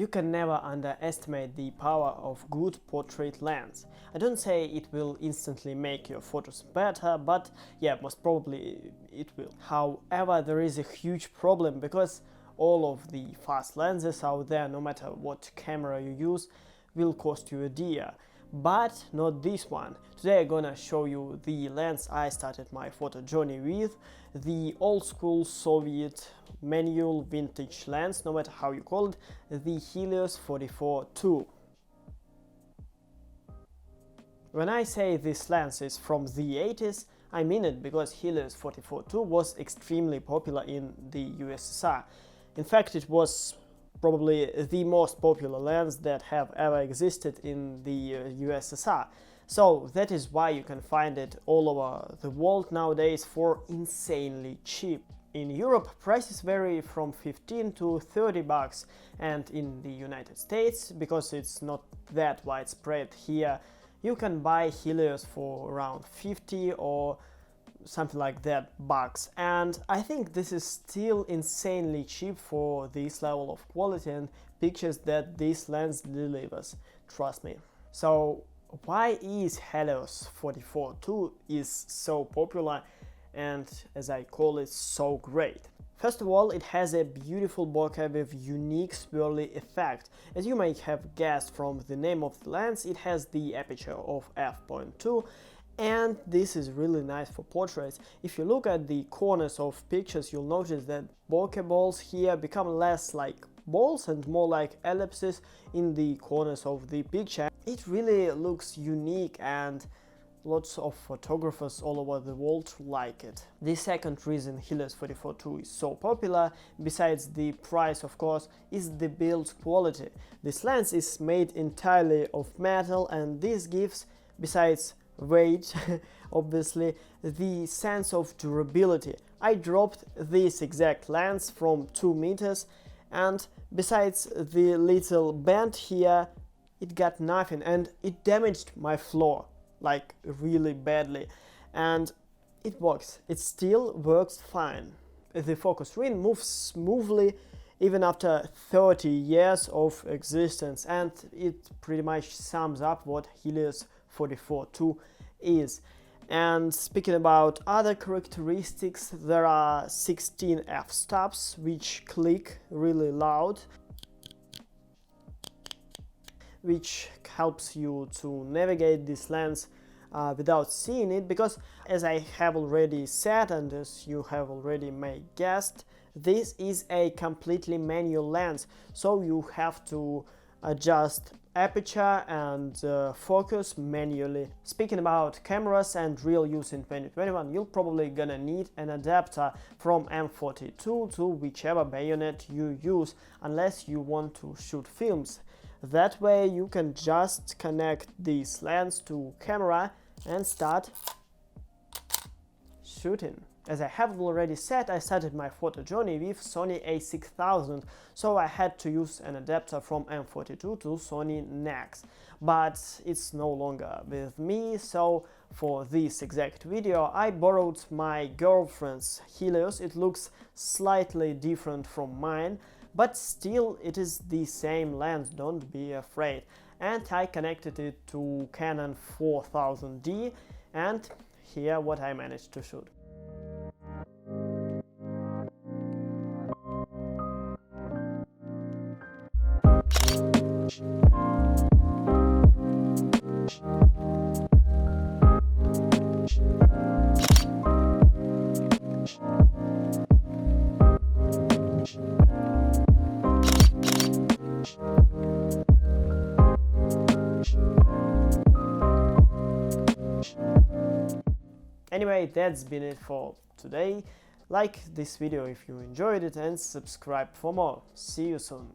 You can never underestimate the power of good portrait lens. I don't say it will instantly make your photos better, but yeah, most probably it will. However, there is a huge problem because all of the fast lenses out there, no matter what camera you use, will cost you a dear. But not this one. Today I'm gonna show you the lens I started my photo journey with, the old school Soviet manual vintage lens, no matter how you call it, the Helios 44-2. When I say this lens is from the 80s, I mean it because Helios 44-2 was extremely popular in the USSR. In fact, it was probably the most popular lens that have ever existed in the USSR. So that is why you can find it all over the world nowadays for insanely cheap. In Europe, prices vary from 15 to 30 bucks, and in the United States, because it's not that widespread here, you can buy Helios for around 50 or something like that bucks, and I think this is still insanely cheap for this level of quality and pictures that this lens delivers, trust me. So why is Helios 44-2 is so popular and, as I call it, so great? First of all, it has a beautiful bokeh with unique swirly effect. As you may have guessed from the name of the lens, it has the aperture of f.2, and this is really nice for portraits. If you look at the corners of pictures, you'll notice that bokeh balls here become less like balls and more like ellipses in the corners of the picture. It really looks unique and lots of photographers all over the world like it. The second reason Helios 44-2 is so popular, besides the price of course, is the build quality. This lens is made entirely of metal, and this gives, besides weight, obviously, the sense of durability. I dropped this exact lens from 2 meters, and besides the little bend here, it got nothing, and it damaged my floor like really badly, and it works. It still works fine. The focus ring moves smoothly even after 30 years of existence, and it pretty much sums up what Helios 44-2 is. And speaking about other characteristics, there are 16 f-stops which click really loud, which helps you to navigate this lens without seeing it, because as I have already said and as you have already may guessed, this is a completely manual lens, so you have to adjust aperture and focus manually. Speaking about cameras and real use in 2021, you're probably gonna need an adapter from M42 to whichever bayonet you use, unless you want to shoot films. That way you can just connect this lens to camera and start shooting. As I have already said, I started my photo journey with Sony a6000, so I had to use an adapter from M42 to Sony NEX. But it's no longer with me, so for this exact video I borrowed my girlfriend's Helios. It looks slightly different from mine, but still it is the same lens, don't be afraid. And I connected it to Canon 4000D, and here what I managed to shoot. Anyway, that's been it for today. Like this video if you enjoyed it and subscribe for more. See you soon.